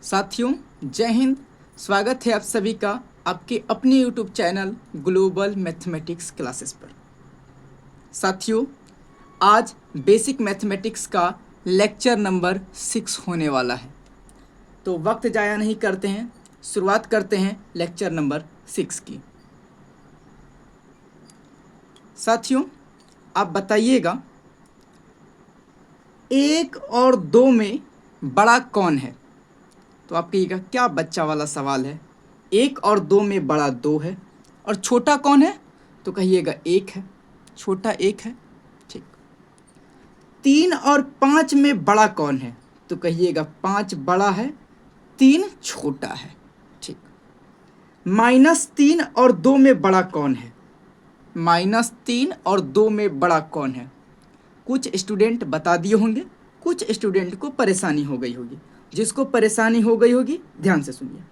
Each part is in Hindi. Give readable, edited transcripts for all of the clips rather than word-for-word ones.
साथियों, जय हिंद। स्वागत है आप सभी का आपके अपने YouTube channel global mathematics classes पर। साथियों, आज बेसिक मैथमेटिक्स का लेक्चर नंबर 6 होने वाला है, तो वक्त ज़ाया नहीं करते हैं, शुरुआत करते हैं लेक्चर नंबर 6 की। साथियों, आप बताइएगा, 1 और 2 में बड़ा कौन है? तो आप कहिएगा क्या बच्चा वाला सवाल है, 1 और 2 में बड़ा 2 है और छोटा कौन है? तो कहिएगा 1 है, छोटा 1 है। ठीक। 3 और 5 में बड़ा कौन है? तो कहिएगा 5 बड़ा है, 3 छोटा है। ठीक। -3 और 2 में बड़ा कौन है? -3 और 2 में बड़ा कौन है? कुछ स्टूडेंट बता दिए होंगे, कुछ स्टूडेंट को परेशानी हो गई होगी। जिसको परेशानी हो गई होगी ध्यान से सुनिए।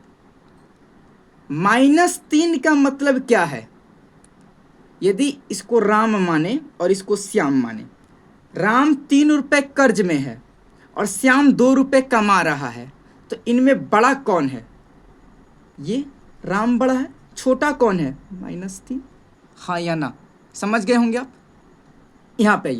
-3 का मतलब क्या है? यदि इसको राम माने और इसको श्याम माने, राम 3 रुपए कर्ज में है और श्याम 2 रुपए कमा रहा है, तो इनमें बड़ा कौन है? ये राम बड़ा है। छोटा कौन है? -3। हाँ या ना? समझ गए होंगे आप। यहाँ पे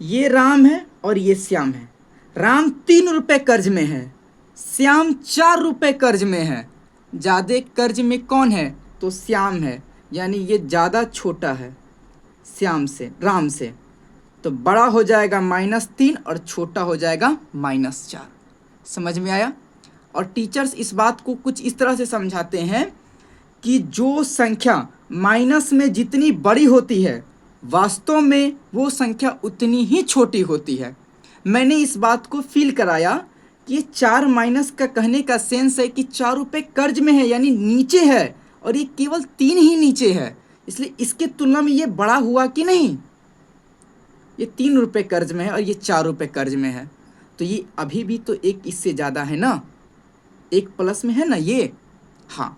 ये राम है और ये श्याम है। राम 3 रुपए कर्ज में है, श्याम 4 रुपए कर्ज में है। ज़्यादा कर्ज में कौन है? तो श्याम है, यानी ये ज़्यादा छोटा है श्याम से, राम से। तो बड़ा हो जाएगा -3 और छोटा हो जाएगा -4। समझ में आया? और टीचर्स इस बात को कुछ इस तरह से समझाते हैं कि जो संख्या माइनस में जितनी बड़ी होती है, वास्तव में वो संख्या उतनी ही छोटी होती है। मैंने इस बात को फील कराया कि ये 4 माइनस का कहने का सेंस है कि 4 रुपये कर्ज में है, यानी नीचे है, और ये केवल 3 ही नीचे है, इसलिए इसके तुलना में ये बड़ा हुआ कि नहीं। ये 3 रुपये कर्ज में है और ये 4 रुपये कर्ज में है, तो ये अभी भी तो एक इससे ज़्यादा है ना, एक प्लस में है ना ये। हाँ,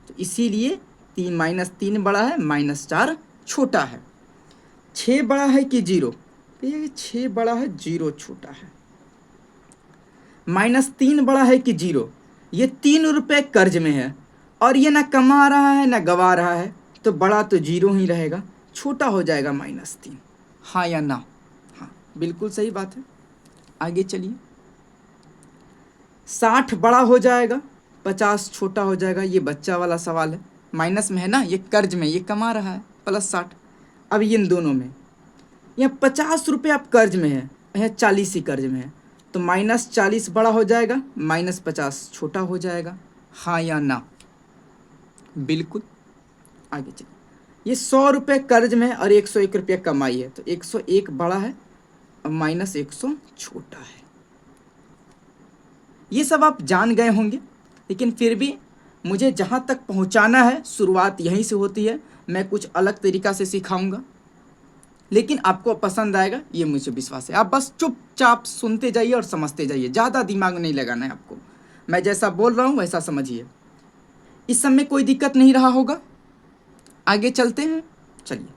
तो इसीलिए 3 बड़ा है, -4 छोटा है। 6 बड़ा है कि 0? तो ये 6 बड़ा है, 0 छोटा है। -3 बड़ा है कि 0? ये 3 रुपये कर्ज में है और ये ना कमा रहा है ना गवा रहा है, तो बड़ा तो 0 ही रहेगा, छोटा हो जाएगा -3। हाँ या ना? हाँ, बिल्कुल सही बात है। आगे चलिए। 60 बड़ा हो जाएगा, 50 छोटा हो जाएगा। ये बच्चा वाला सवाल है, माइनस में है ना, ये कर्ज में, ये कमा रहा है, +60। अब ये इन दोनों में, यहाँ 50 रुपये आप कर्ज में है, यहाँ 40 ही कर्ज में है, तो -40 बड़ा हो जाएगा, -50 छोटा हो जाएगा। हाँ या ना? बिल्कुल। आगे चलिए। ये 100 रुपये कर्ज में है और 101 रुपये कमाई है, तो 101 बड़ा है और -100 छोटा है। ये सब आप जान गए होंगे, लेकिन फिर भी मुझे जहाँ तक पहुँचाना है, शुरुआत यहीं से होती है। मैं कुछ अलग तरीक़ा से सिखाऊंगा, लेकिन आपको पसंद आएगा, ये मुझे विश्वास है। आप बस चुपचाप सुनते जाइए और समझते जाइए, ज़्यादा दिमाग नहीं लगाना है आपको। मैं जैसा बोल रहा हूँ वैसा समझिए। इस सब में कोई दिक्कत नहीं रहा होगा। आगे चलते हैं, चलिए।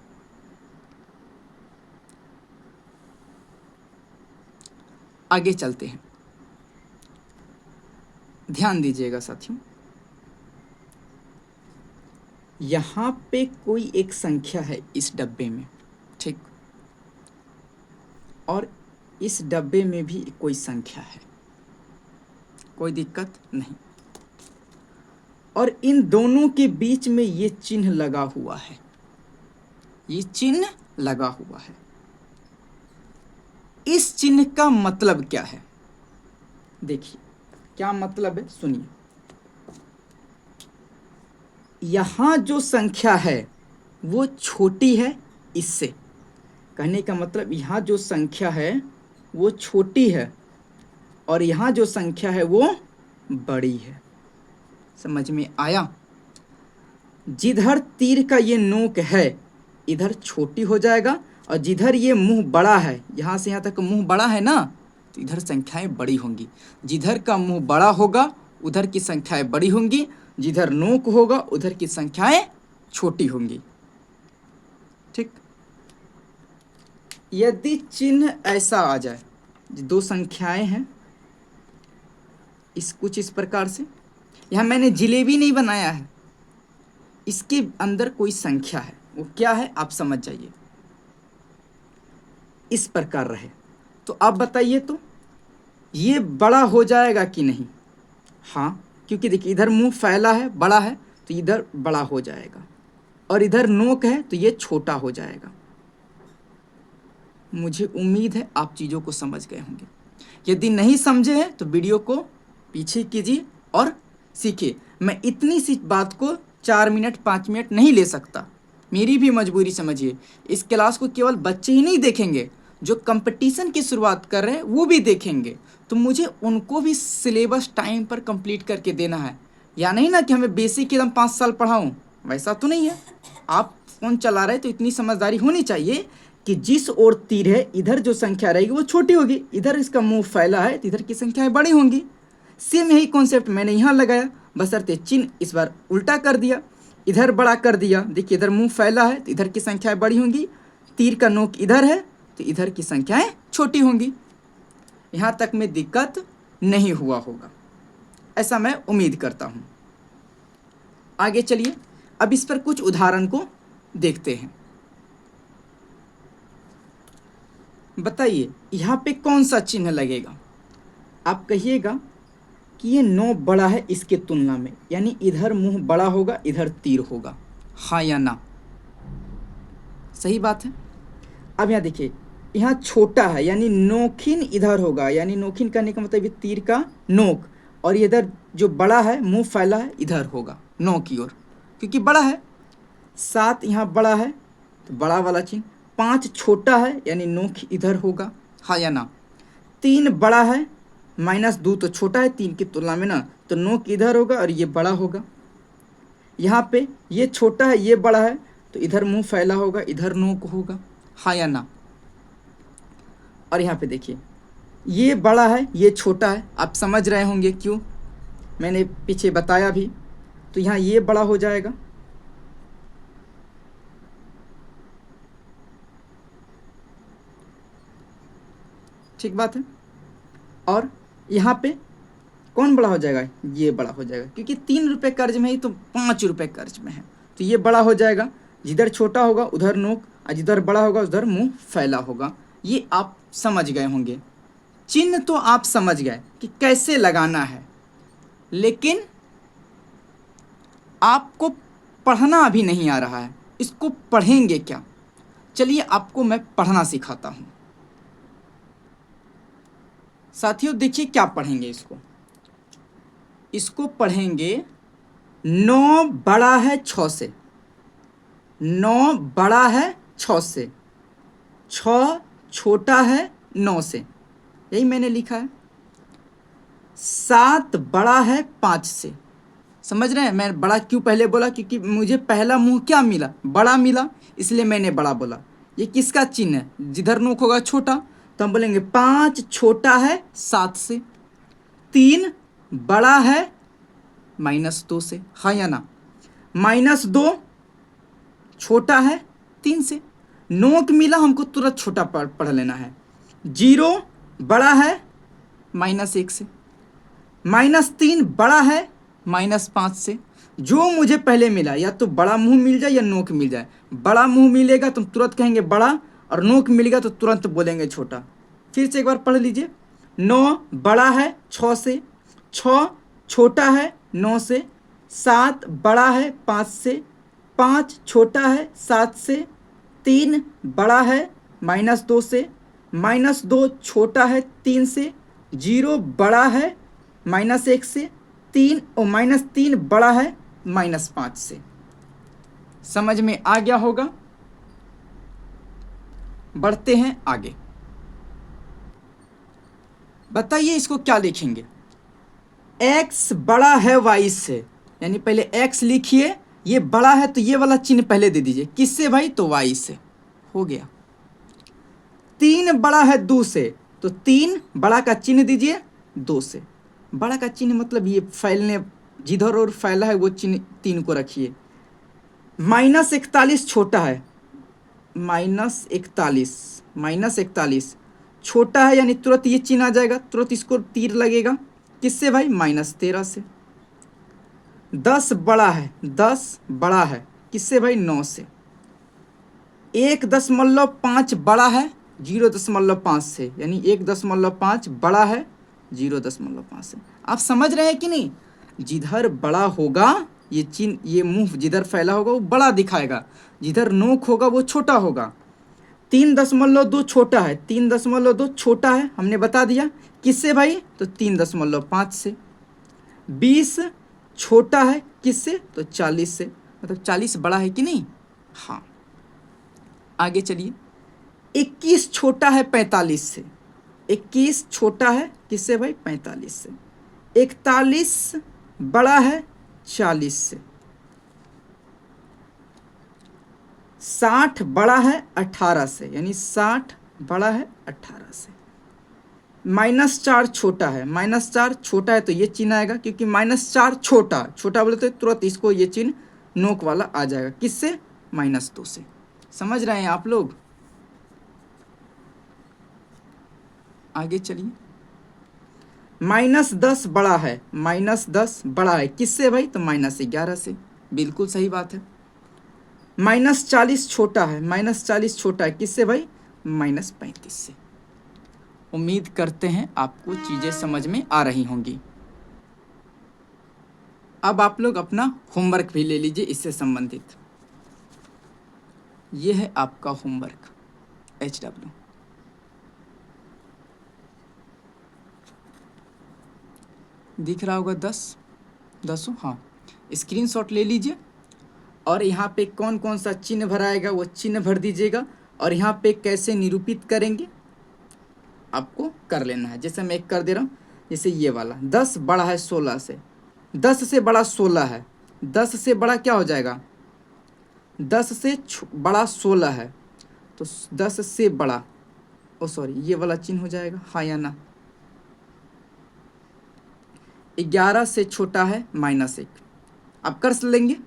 आगे चलते हैं, ध्यान दीजिएगा साथियों। यहाँ पे कोई एक संख्या है इस डब्बे में, ठीक, और इस डब्बे में भी कोई संख्या है, कोई दिक्कत नहीं। और इन दोनों के बीच में ये चिन्ह लगा हुआ है, ये चिन्ह लगा हुआ है। इस चिन्ह का मतलब क्या है? देखिए क्या मतलब है, सुनिए। यहाँ जो संख्या है वो छोटी है इससे, कहने का मतलब यहाँ जो संख्या है वो छोटी है और यहाँ जो संख्या है वो बड़ी है। समझ में आया? जिधर तीर का ये नोक है इधर छोटी हो जाएगा, और जिधर ये मुंह बड़ा है, यहाँ से यहाँ तक मुंह बड़ा है ना, तो इधर संख्याएं बड़ी होंगी। जिधर का मुंह बड़ा होगा उधर की संख्याएं बड़ी होंगी, जिधर नोक होगा उधर की संख्याएं छोटी होंगी। ठीक। यदि चिन्ह ऐसा आ जाए, दो संख्याएं हैं, कुछ इस प्रकार से। यहाँ मैंने जिलेबी नहीं बनाया है, इसके अंदर कोई संख्या है, वो क्या है आप समझ जाइए। इस प्रकार रहे तो आप बताइए तो ये बड़ा हो जाएगा कि नहीं? हाँ, क्योंकि देखिए इधर मुंह फैला है, बड़ा है, तो इधर बड़ा हो जाएगा, और इधर नोक है तो ये छोटा हो जाएगा। मुझे उम्मीद है आप चीज़ों को समझ गए होंगे। यदि नहीं समझे हैं तो वीडियो को पीछे कीजिए और सीखिए। मैं इतनी सी बात को 4 मिनट 5 मिनट नहीं ले सकता, मेरी भी मजबूरी समझिए। इस क्लास को केवल बच्चे ही नहीं देखेंगे, जो कंपटीशन की शुरुआत कर रहे हैं वो भी देखेंगे, तो मुझे उनको भी सिलेबस टाइम पर कंप्लीट करके देना है। या नहीं ना कि हमें बेसिक एकदम 5 साल पढ़ाऊँ, वैसा तो नहीं है। आप फ़ोन चला रहे तो इतनी समझदारी होनी चाहिए कि जिस ओर तीर है इधर जो संख्या रहेगी वो छोटी होगी, इधर इसका मुंह फैला है तो इधर की संख्याएं बड़ी होंगी। सेम यही कॉन्सेप्ट मैंने यहाँ लगाया, बशर्ते चिन्ह इस बार उल्टा कर दिया, इधर बड़ा कर दिया। देखिए इधर मुंह फैला है तो इधर की संख्याएं बड़ी होंगी, तीर का नोक इधर है तो इधर की संख्याएं छोटी होंगी। यहाँ तक में दिक्कत नहीं हुआ होगा, ऐसा मैं उम्मीद करता हूँ। आगे चलिए, अब इस पर कुछ उदाहरण को देखते हैं। बताइए यहाँ पे कौन सा चिन्ह लगेगा? आप कहिएगा कि ये 9 बड़ा है इसके तुलना में, यानी इधर मुंह बड़ा होगा, इधर तीर होगा, हाँ या ना? सही बात है। अब यहाँ देखिए, यहाँ छोटा है यानी नोखिन इधर होगा, यानी नोखिन करने का मतलब ये तीर का नोक, और इधर जो बड़ा है मुंह फैला है इधर होगा 9 की ओर, क्योंकि बड़ा है। 7 यहाँ बड़ा है तो बड़ा वाला चिन्ह। 5 छोटा है यानी नोक इधर होगा, हाँ या ना? 3 बड़ा है, -2 तो छोटा है 3 की तुलना में ना, तो नोक इधर होगा और ये बड़ा होगा। यहाँ पे ये छोटा है ये बड़ा है तो इधर मुंह फैला होगा, इधर नोक होगा, हाँ या ना? और यहाँ पे देखिए ये बड़ा है ये छोटा है, आप समझ रहे होंगे क्यों, मैंने पीछे बताया भी। तो यहाँ ये बड़ा हो जाएगा, ठीक बात है। और यहाँ पे कौन बड़ा हो जाएगा? ये बड़ा हो जाएगा, क्योंकि 3 रुपये कर्ज में ही तो 5 रुपये कर्ज में है, तो ये बड़ा हो जाएगा। जिधर छोटा होगा उधर नोक, और जिधर बड़ा होगा उधर मुंह फैला होगा। ये आप समझ गए होंगे। चिन्ह तो आप समझ गए कि कैसे लगाना है, लेकिन आपको पढ़ना अभी नहीं आ रहा है। इसको पढ़ेंगे क्या? चलिए आपको मैं पढ़ना सिखाता हूँ। साथियों देखिए क्या पढ़ेंगे इसको पढ़ेंगे 9 बड़ा है 6 से, 9 बड़ा है 6 से, 6 छोटा है 9 से, यही मैंने लिखा है। 7 बड़ा है 5 से। समझ रहे हैं मैं बड़ा क्यों पहले बोला? क्योंकि मुझे पहला मुंह क्या मिला? बड़ा मिला, इसलिए मैंने बड़ा बोला। ये किसका चिन्ह है? जिधर नोक होगा छोटा, तो हम बोलेंगे 5 छोटा है 7 से, 3 बड़ा है -2 से, हाँ या ना? -2 छोटा है 3 से। नोक मिला, हमको तुरंत छोटा पढ़ लेना है। 0 बड़ा है -1 से, -3 बड़ा है -5 से। जो मुझे पहले मिला, या तो बड़ा मुंह मिल जाए या नोक मिल जाए। बड़ा मुंह मिलेगा तो तुरंत कहेंगे बड़ा, और नोक मिलेगा तो तुरंत बोलेंगे छोटा। फिर से एक बार पढ़ लीजिए। 9 बड़ा है 6 से, 6 छोटा है 9 से, 7 बड़ा है 5 से, 5 छोटा है 7 से, 3 बड़ा है -2 से, -2 छोटा है 3 से, 0 बड़ा है -1 से, 3 और -3 बड़ा है -5 से। समझ में आ गया होगा? बढ़ते हैं आगे। बताइए इसको क्या लिखेंगे? x बड़ा है y से, यानी पहले x लिखिए, ये बड़ा है तो ये वाला चिन्ह पहले दे दीजिए। किससे भाई? तो y से। हो गया। 3 बड़ा है 2 से, तो 3 बड़ा का चिन्ह दीजिए 2 से। बड़ा का चिन्ह मतलब ये फैलने, जिधर और फैला है वो चिन्ह 3 को रखिए। -41 छोटा है, -41 छोटा है, यानी तुरंत ये चिन्ह आ जाएगा, तुरंत इसको तीर लगेगा। किससे भाई? -13 से। 10 बड़ा है, 10 बड़ा है किससे भाई? 9 से। 1.5 बड़ा है 0.5 से, यानी 1.5 बड़ा है 0.5 से। आप समझ रहे हैं कि नहीं? जिधर बड़ा होगा ये चिन्ह, ये मुंह जिधर फैला होगा वो बड़ा दिखाएगा, जिधर नोक होगा वो छोटा होगा। 3.2 छोटा है, 3.2 छोटा है, हमने बता दिया किससे भाई? तो 3.5 से। 20 छोटा है किससे? तो 40 से, मतलब 40 बड़ा है कि नहीं? हाँ। आगे चलिए। 21 छोटा है 45 से। 21 छोटा है किससे भाई? 45 से। 41 बड़ा है 40 से। 60 बड़ा है 18 से, यानी 60 बड़ा है 18 से। -4 छोटा है, -4 छोटा है तो ये चिन्ह आएगा, क्योंकि -4 छोटा, छोटा बोले तो तुरंत इसको ये चिन्ह नोक वाला आ जाएगा, किससे? -2 से। समझ रहे हैं आप लोग? आगे चलिए। -10 बड़ा है, -10 बड़ा है किससे भाई? तो -11 से। बिल्कुल सही बात है। -40 छोटा है, -40 छोटा है किससे भाई? -35 से। उम्मीद करते हैं आपको चीज़ें समझ में आ रही होंगी। अब आप लोग अपना होमवर्क भी ले लीजिए इससे संबंधित। ये है आपका होमवर्क HW। दिख रहा होगा 10 हाँ। स्क्रीनशॉट ले लीजिए और यहाँ पे कौन कौन सा चिन्ह भराएगा वो चिन्ह भर दीजिएगा, और यहाँ पे कैसे निरूपित करेंगे आपको कर लेना है। जैसे मैं एक कर दे रहा हूँ, जैसे ये वाला 10 बड़ा है 16 से, 10 से बड़ा 16 है, 10 से बड़ा क्या हो जाएगा? 10 से बड़ा 16 है, तो 10 से बड़ा, ओ सॉरी ये वाला चिन्ह हो जाएगा, हाँ या ना? 11 से छोटा है -1, आप कर लेंगे,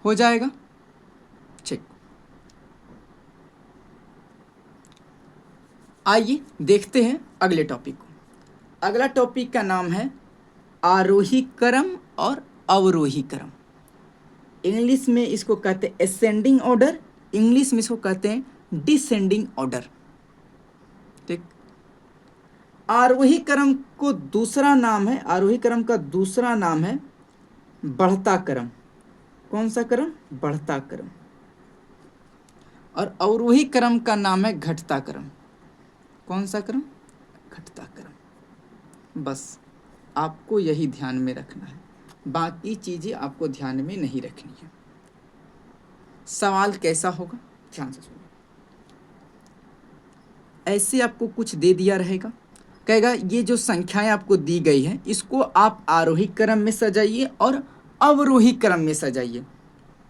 हो जाएगा। ठीक, आइए देखते हैं अगले टॉपिक को। अगला टॉपिक का नाम है आरोही क्रम और अवरोही क्रम। इंग्लिश में इसको कहते हैं असेंडिंग ऑर्डर, इंग्लिश में इसको कहते हैं डिसेंडिंग ऑर्डर। ठीक। आरोही क्रम को दूसरा नाम है, आरोही क्रम का दूसरा नाम है बढ़ता क्रम। कौन सा क्रम? बढ़ता क्रम। और अवरोही क्रम का नाम है घटता क्रम। कौन सा क्रम? घटता क्रम। बस आपको यही ध्यान में रखना है, बाकी चीजें आपको ध्यान में नहीं रखनी है। सवाल कैसा होगा ध्यान से सुनिए। ऐसे आपको कुछ दे दिया रहेगा, कहेगा ये जो संख्याएं आपको दी गई हैं इसको आप आरोही क्रम में सजाइए और अवरोही क्रम में सजाइए,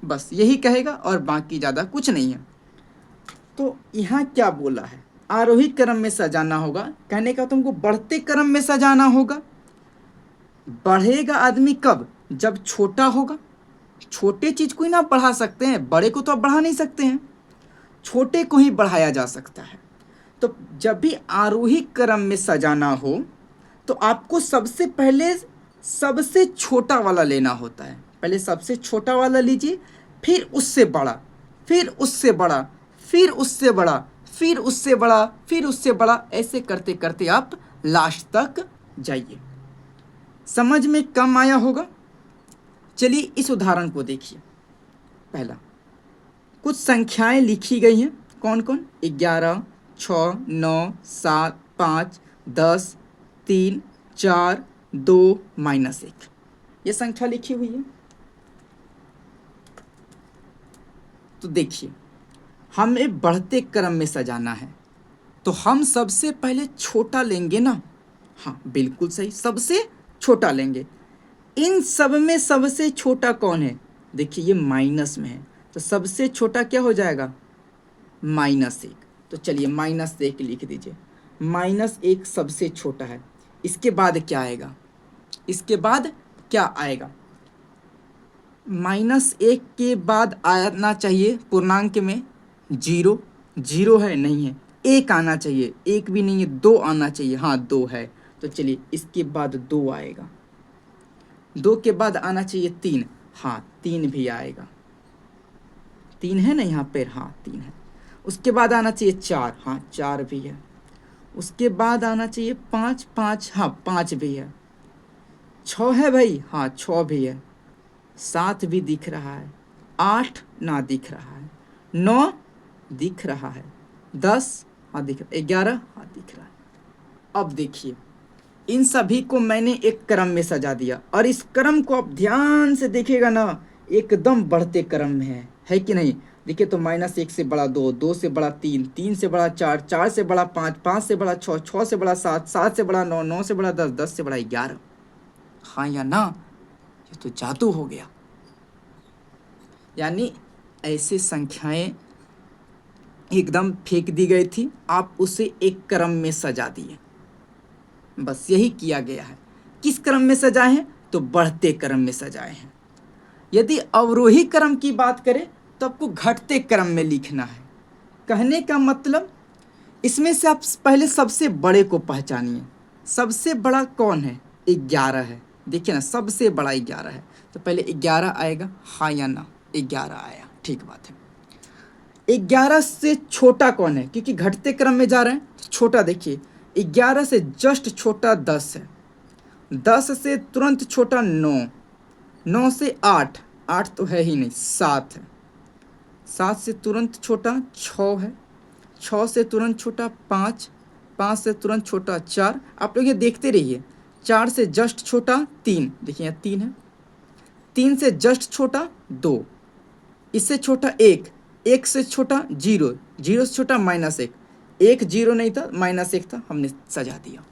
बस यही कहेगा और बाकी ज़्यादा कुछ नहीं है। तो यहाँ क्या बोला है? आरोही क्रम में सजाना होगा, कहने का तुमको बढ़ते क्रम में सजाना होगा। बढ़ेगा आदमी कब? जब छोटा होगा। छोटे चीज को ही ना बढ़ा सकते हैं, बड़े को तो आप बढ़ा नहीं सकते हैं, छोटे को ही बढ़ाया जा सकता है। तो जब भी आरोही क्रम में सजाना हो तो आपको सबसे पहले सबसे छोटा वाला लेना होता है। पहले सबसे छोटा वाला लीजिए, फिर उससे बड़ा, फिर उससे बड़ा, फिर उससे बड़ा, फिर उससे बड़ा, फिर उससे बड़ा, ऐसे करते करते आप लास्ट तक जाइए। समझ में कम आया होगा? चलिए इस उदाहरण को देखिए। पहला, कुछ संख्याएं लिखी गई हैं, कौन कौन? 11, 6, 9, 7, 5, 10, 3, 4, 2, -1, ये संख्या लिखी हुई है। तो देखिए हमें बढ़ते क्रम में सजाना है, तो हम सबसे पहले छोटा लेंगे ना। हाँ बिल्कुल सही, सबसे छोटा लेंगे। इन सब में सबसे छोटा कौन है? देखिए ये माइनस में है, तो सबसे छोटा क्या हो जाएगा? -1। तो चलिए -1 लिख दीजिए। -1 सबसे छोटा है। इसके बाद क्या आएगा? इसके बाद क्या आएगा? -1 के बाद आना चाहिए पूर्णांक में 0। 0 है? नहीं है, एक आना चाहिए, एक भी नहीं है, 2 आना चाहिए। हाँ 2 है, तो चलिए इसके बाद 2 आएगा। 2 के बाद आना चाहिए 3, हाँ 3 भी आएगा। 3 है ना यहाँ पर, हाँ 3 है। उसके बाद आना चाहिए 4, हाँ 4 भी है। उसके बाद आना चाहिए 5, 5 हाँ 5 भी है। 6 है भाई, हाँ 6 भी है। 7 भी दिख रहा है। 8 ना दिख रहा है। 9 दिख रहा है। 10 हाँ दिख रहा है। 11 हाँ दिख रहा है। अब देखिए इन सभी को मैंने एक क्रम में सजा दिया, और इस क्रम को आप ध्यान से देखिएगा ना, एकदम बढ़ते क्रम में है कि नहीं। देखिए तो -1 से बड़ा 2, 2 से बड़ा 3, 3 से बड़ा 4, 4 से बड़ा 5, 5 से बड़ा 6, 6 से बड़ा 7, 7 से बड़ा 9, 9 से बड़ा 10, 10 से बड़ा 11। हाँ या ना, ये तो जादू हो गया। यानी ऐसे संख्याएं एकदम फेंक दी गई थी, आप उसे एक क्रम में सजा दिए। बस यही किया गया है। किस क्रम में सजाए हैं, तो बढ़ते क्रम में सजाए हैं। यदि अवरोही क्रम की बात करें तो आपको घटते क्रम में लिखना है। कहने का मतलब इसमें से आप पहले सबसे बड़े को पहचानिए। सबसे बड़ा कौन है, 11 है। देखिए ना, सबसे बड़ा 11 है, तो पहले 11 आएगा। हाँ या ना, 11 आया, ठीक बात है। 11 से छोटा कौन है, क्योंकि घटते क्रम में जा रहे हैं, तो छोटा देखिए 11 से जस्ट छोटा 10 है। 10 से तुरंत छोटा 9, 9 से 8, 8 तो है ही नहीं, 7 है। 7 से तुरंत छोटा 6 है। 6 से तुरंत छोटा 5, 5 से तुरंत छोटा 4। आप लोग ये देखते रहिए। 4 से जस्ट छोटा 3, देखिए यहाँ 3 है। 3 से जस्ट छोटा 2, इससे छोटा 1, 1 से छोटा 0, 0 से छोटा -1, 1 0 नहीं था, -1 था, हमने सजा दिया।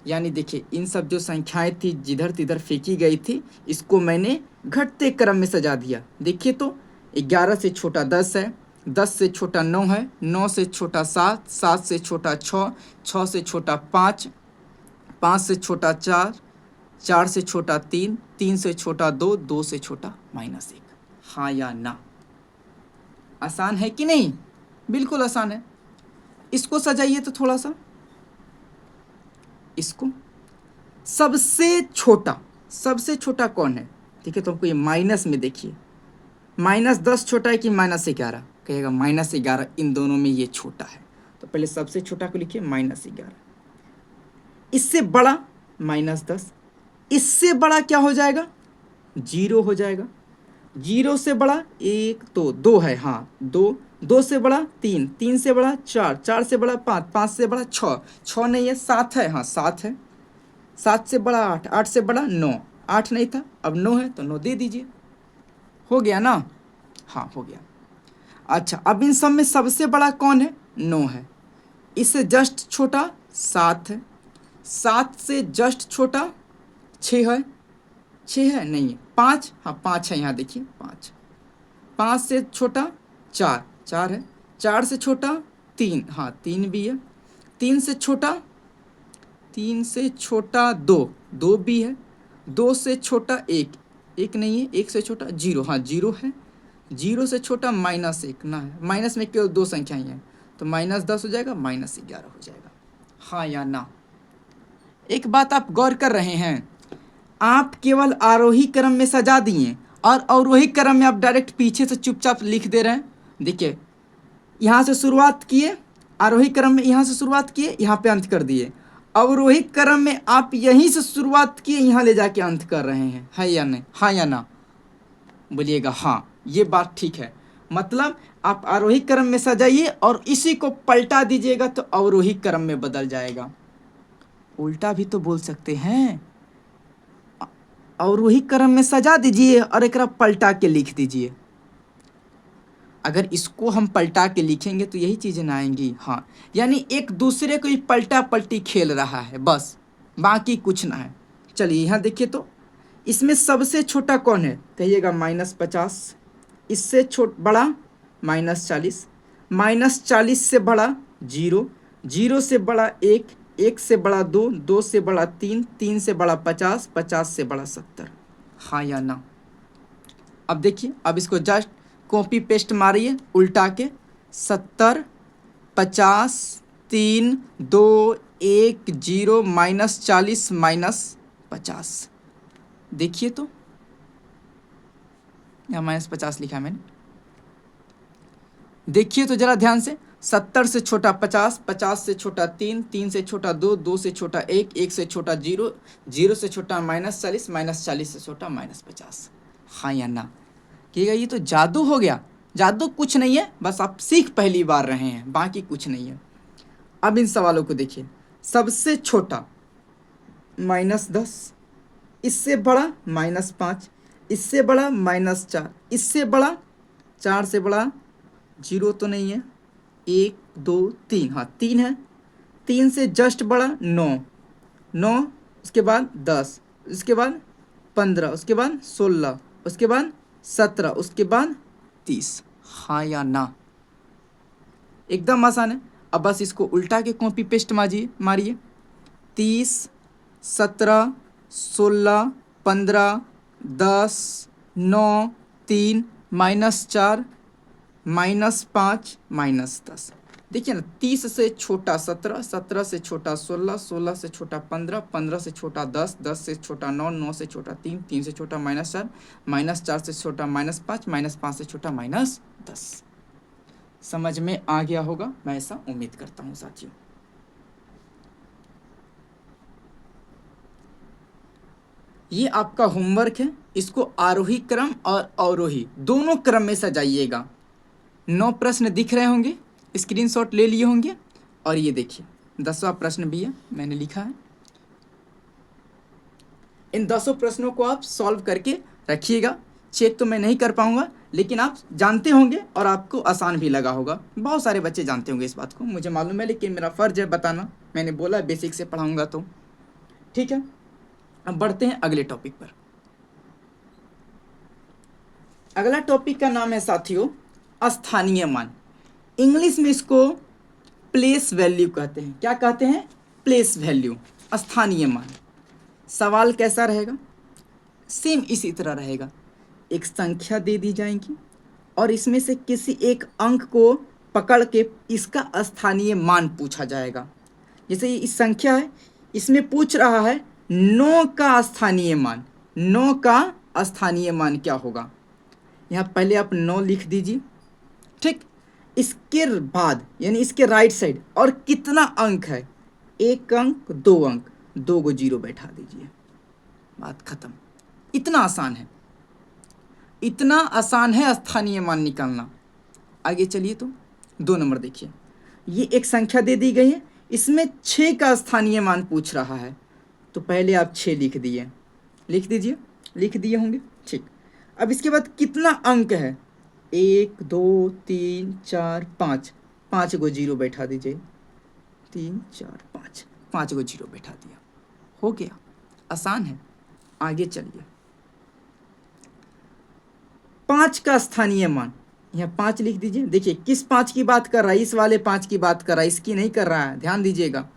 यानी देखिए इन सब जो संख्याएं थी जिधर तिधर फेंकी गई थी, इसको मैंने घटते क्रम में सजा दिया। देखिए तो 11 से छोटा 10 है, 10 से छोटा 9 है, 9 से छोटा 7, 7 से छोटा 6, 6 से छोटा 5, 5 से छोटा 4, 4 से छोटा 3, 3 से छोटा 2, 2 से छोटा -1। हाँ या ना, आसान है कि नहीं, बिल्कुल आसान है। इसको सजाइए तो थोड़ा सा, इसको सबसे छोटा, सबसे छोटा कौन है। देखिए तो हमको ये माइनस में देखिए, -10 छोटा है कि -11, कहेगा -11, इन दोनों में ये छोटा है। तो पहले सबसे छोटा को लिखिए -11। इससे बड़ा -10, इससे बड़ा क्या हो जाएगा, 0 हो जाएगा। 0 से बड़ा 1 तो 2 है, हाँ 2, 2 से बड़ा 3, 3 से बड़ा 4, 4 से बड़ा 5, 5 से बड़ा 6, 6 नहीं है 7 है, हाँ 7 है। 7 से बड़ा 8, 8 से बड़ा 9, 8 नहीं था, अब 9 है तो 9 दे दीजिए। हो गया ना, हाँ हो गया। अच्छा अब इन सब में सबसे बड़ा कौन है, 9 है। इससे जस्ट छोटा 7 है। 7 से जस्ट छोटा 6 है, 6 है नहीं है, 5, हाँ 5 है, यहाँ देखिए 5। 5 से छोटा 4, 4 है। 4 से छोटा 3, हाँ 3 भी है। 3 से छोटा 2, 2 भी है। 2 से छोटा 1, 1 नहीं है। 1 से छोटा 0, हाँ 0 है। 0 से छोटा -1 ना है, माइनस में केवल 2 संख्याएं हैं, तो -10 हो जाएगा, -11 हो जाएगा। हाँ या ना, एक बात आप गौर कर रहे हैं, आप केवल आरोही क्रम में सजा दिए और अवरोही क्रम में आप डायरेक्ट पीछे से चुपचाप लिख दे रहे हैं। देखिए यहाँ से शुरुआत किए, आरोही क्रम में यहाँ से शुरुआत किए, यहाँ पे अंत कर दिए। अवरोही क्रम में आप यहीं से शुरुआत किए, यहाँ ले जाके अंत कर रहे हैं, है या नहीं, हाँ या ना, बोलिएगा हाँ, ये बात ठीक है। मतलब आप आरोही क्रम में सजाइए और इसी को पलटा दीजिएगा तो अवरोही क्रम में बदल जाएगा। उल्टा भी तो बोल सकते हैं, अवरोही क्रम में सजा दीजिए और एक पलटा के लिख दीजिए। अगर इसको हम पलटा के लिखेंगे तो यही चीज़ें ना आएंगी। हाँ यानी एक दूसरे को ही पलटा पलटी खेल रहा है, बस बाकी कुछ ना है। चलिए यहाँ देखिए तो इसमें सबसे छोटा कौन है, कहिएगा -50। इससे बड़ा -40, -40 से बड़ा 0, 0 से बड़ा 1, 1 से बड़ा 2, 2 से बड़ा 3, 3 से बड़ा 50, 50 से बड़ा 70। हाँ या ना, अब देखिए, अब इसको जस्ट कॉपी पेस्ट मारिए उल्टा के, 70 50, 3, 2, 1, 0, -40 -50। देखिए तो, यहाँ -50 लिखा है मैंने। देखिए तो जरा ध्यान से, 70 से छोटा 50, 50 से छोटा 3, 3 से छोटा 2, 2 से छोटा 1, 1 से छोटा 0, 0 से छोटा -40, -40 से छोटा -50। हाँ या ना? कहिएगा ये तो जादू हो गया। जादू कुछ नहीं है, बस आप सीख पहली बार रहे हैं, बाकी कुछ नहीं है। अब इन सवालों को देखिए। सबसे छोटा -10, इससे बड़ा -5, इससे बड़ा -4, इससे बड़ा 4 से बड़ा 0 तो नहीं है, 1, 2, 3, हाँ 3 है, 3 से जस्ट बड़ा 9, 9, उसके बाद 10, उसके बाद 15, उसके बाद 16, उसके बाद 17, उसके बाद 30। हाँ या ना? एकदम आसान है। अब बस इसको उल्टा के कॉपी पेस्ट मारिए। 30, 17, 16, 15, 10, 9, 3, -4, -5, -10। देखिए ना, 30 से छोटा 17, 17 से छोटा 16, 16 से छोटा 15, 15 से छोटा 10, 10 से छोटा 9, 9 से छोटा 3, 3 से छोटा -4, -4 से छोटा -5, -5 से छोटा -10। समझ में आ गया होगा, मैं ऐसा उम्मीद करता हूँ साथियों। ये आपका होमवर्क है, इसको आरोही क्रम और अवरोही दोनों क्रम में सजाइएगा। 9 प्रश्न दिख रहे होंगे, स्क्रीनशॉट ले लिए होंगे, और ये देखिए 10वां प्रश्न भी है, मैंने लिखा है। इन 10 प्रश्नों को आप सॉल्व करके रखिएगा। चेक तो मैं नहीं कर पाऊंगा, लेकिन आप जानते होंगे और आपको आसान भी लगा होगा। बहुत सारे बच्चे जानते होंगे इस बात को, मुझे मालूम है, लेकिन मेरा फ़र्ज़ है बताना। मैंने बोला बेसिक से पढ़ाऊंगा तो ठीक है। अब बढ़ते हैं अगले टॉपिक पर। अगला टॉपिक का नाम है साथियों स्थानीय मान। इंग्लिश में इसको प्लेस वैल्यू कहते हैं। क्या कहते हैं? प्लेस वैल्यू, स्थानीय मान। सवाल कैसा रहेगा? सेम इसी तरह रहेगा। एक संख्या दे दी जाएगी और इसमें से किसी एक अंक को पकड़ के इसका स्थानीय मान पूछा जाएगा। जैसे ये इस संख्या है, इसमें पूछ रहा है 9 का स्थानीय मान। 9 का स्थानीय मान क्या होगा? यहाँ पहले आप 9 लिख दीजिए, ठीक। इसके बाद यानी इसके राइट साइड और कितना अंक है? 1 अंक, 2 अंक, 2 को 0 बैठा दीजिए, बात खत्म। इतना आसान है, इतना आसान है स्थानीय मान निकालना। आगे चलिए तो 2 नंबर देखिए। ये एक संख्या दे दी गई है, इसमें 6 का स्थानीय मान पूछ रहा है। तो पहले आप 6 लिख दिए, लिख दीजिए, लिख दिए होंगे, ठीक। अब इसके बाद कितना अंक है? 1, 2, 3, 4, 5, 5 को 0 बैठा दीजिए। 3, 4, 5, 5 को 0 बैठा दिया, हो गया। आसान है। आगे चलिए। 5 का स्थानीय मान, यहाँ 5 लिख दीजिए। देखिए किस 5 की बात कर रहा है? इस वाले 5 की बात कर रहा है, इसकी नहीं कर रहा है, ध्यान दीजिएगा।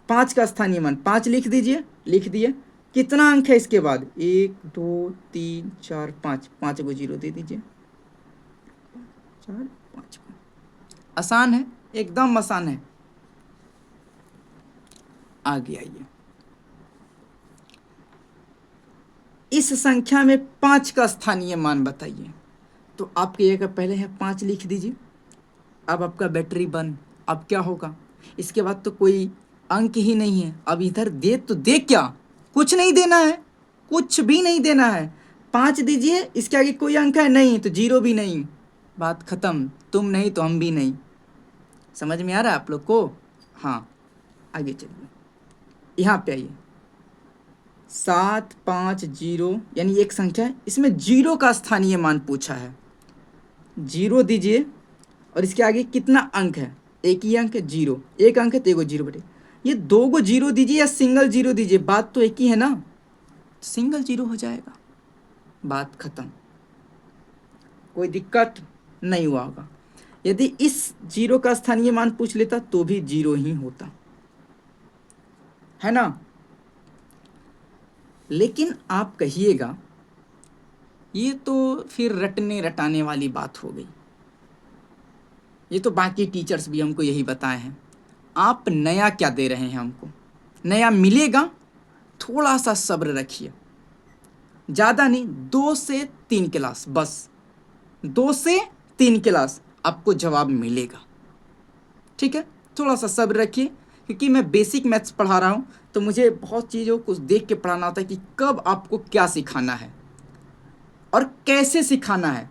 5 का स्थानीय मान 5 लिख दीजिए, लिख दिए। कितना अंक है इसके बाद? 1, 2, 3, 4, 5, 5 को 0 दे दीजिए। 4, 5 को। आसान है, एकदम आसान है। आगे आइए। इस संख्या में 5 का स्थानीय मान बताइए। तो आप कहिएगा पहले है 5 लिख दीजिए। अब आपका बैटरी बंद। अब क्या होगा? इसके बाद तो कोई अंक ही नहीं है। अब इधर दे तो दे क्या? कुछ नहीं देना है, कुछ भी नहीं देना है। 5 दीजिए, इसके आगे कोई अंक है नहीं तो 0 भी नहीं, बात खत्म। तुम नहीं तो हम भी नहीं। समझ में आ रहा है आप लोग को? हाँ, आगे चलिए। यहाँ पे आइए। 7, 5, 0 यानी एक संख्या है, इसमें 0 का स्थानीय मान पूछा है। 0 दीजिए और इसके आगे कितना अंक है? एक ही अंक है, 0। एक अंक है तो 1 को 0 बैठे। ये 2 को 0 दीजिए या सिंगल 0 दीजिए, बात तो एक ही है ना, सिंगल 0 हो जाएगा, बात खत्म। कोई दिक्कत नहीं हुआ होगा। यदि इस 0 का स्थानीय मान पूछ लेता तो भी 0 ही होता, है ना। लेकिन आप कहिएगा ये तो फिर रटने रटाने वाली बात हो गई, ये तो बाकी टीचर्स भी हमको यही बताए हैं। आप नया क्या दे रहे हैं हमको? नया मिलेगा, थोड़ा सा सब्र रखिए, ज़्यादा नहीं, 2 से 3 क्लास बस, 2 से 3 क्लास आपको जवाब मिलेगा। ठीक है, थोड़ा सा सब्र रखिए, क्योंकि मैं बेसिक मैथ्स पढ़ा रहा हूँ, तो मुझे बहुत चीज़ों को देख के पढ़ाना होता है कि कब आपको क्या सिखाना है और कैसे सिखाना है।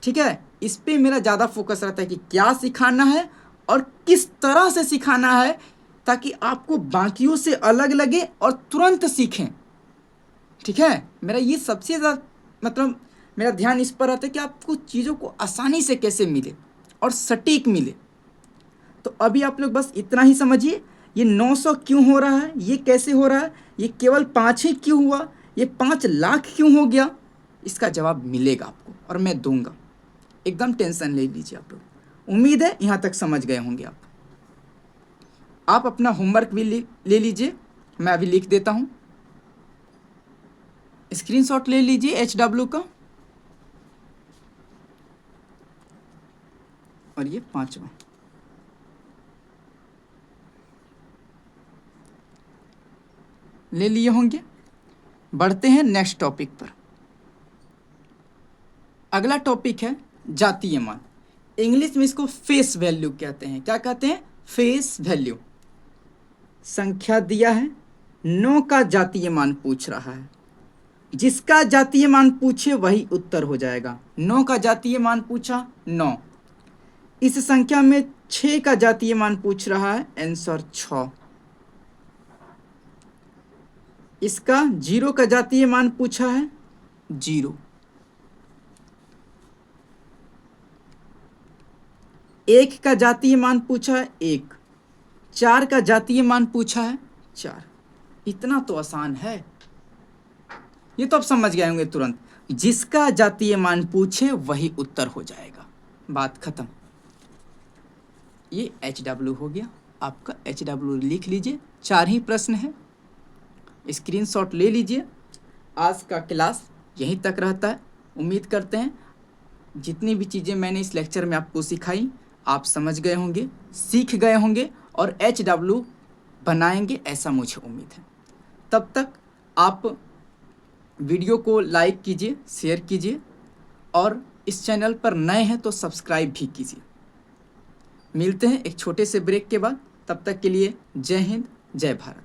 ठीक है, इस पे मेरा ज़्यादा फोकस रहता है कि क्या सिखाना है और किस तरह से सिखाना है, ताकि आपको बाकियों से अलग लगे और तुरंत सीखें। ठीक है, मेरा ये सबसे ज़्यादा मतलब मेरा ध्यान इस पर रहता है कि आपको चीज़ों को आसानी से कैसे मिले और सटीक मिले। तो अभी आप लोग बस इतना ही समझिए, ये 900 क्यों हो रहा है, ये कैसे हो रहा है, ये केवल 5 ही क्यों हुआ, ये 5 लाख क्यों हो गया, इसका जवाब मिलेगा आपको और मैं दूंगा। एकदम टेंशन ले लीजिए आप लोग। उम्मीद है यहाँ तक समझ गए होंगे आप अपना होमवर्क भी ले लीजिए, मैं अभी लिख देता हूँ। स्क्रीनशॉट ले लीजिए HW का, और ये 5वां। ले लिए होंगे। बढ़ते हैं नेक्स्ट टॉपिक पर। अगला टॉपिक है जातीय मान। इंग्लिश में इसको फेस वैल्यू कहते हैं। क्या कहते हैं? Face value. संख्या दिया है, 9 का जातीय मान पूछ रहा है। जिसका जातीय मान पूछे वही उत्तर हो जाएगा। 9 का जातीय मान पूछा, 9। इस संख्या में 6 का जातीय मान पूछ रहा है, आंसर 6। इसका 0 का जातीय मान पूछा है, 0। 1 का जातीय मान पूछा है, 1। 4 का जातीय मान पूछा है, 4। इतना तो आसान है, ये तो आप समझ गए होंगे तुरंत। जिसका जातीय मान पूछे वही उत्तर हो जाएगा, बात खत्म। ये HW हो गया आपका। HW लिख लीजिए। 4 ही प्रश्न है, स्क्रीनशॉट ले लीजिए। आज का क्लास यहीं तक रहता है। उम्मीद करते हैं जितनी भी चीज़ें मैंने इस लेक्चर में आपको सिखाई आप समझ गए होंगे, सीख गए होंगे और HW बनाएंगे, ऐसा मुझे उम्मीद है। तब तक आप वीडियो को लाइक कीजिए, शेयर कीजिए और इस चैनल पर नए हैं तो सब्सक्राइब भी कीजिए। मिलते हैं एक छोटे से ब्रेक के बाद। तब तक के लिए जय हिंद, जय भारत।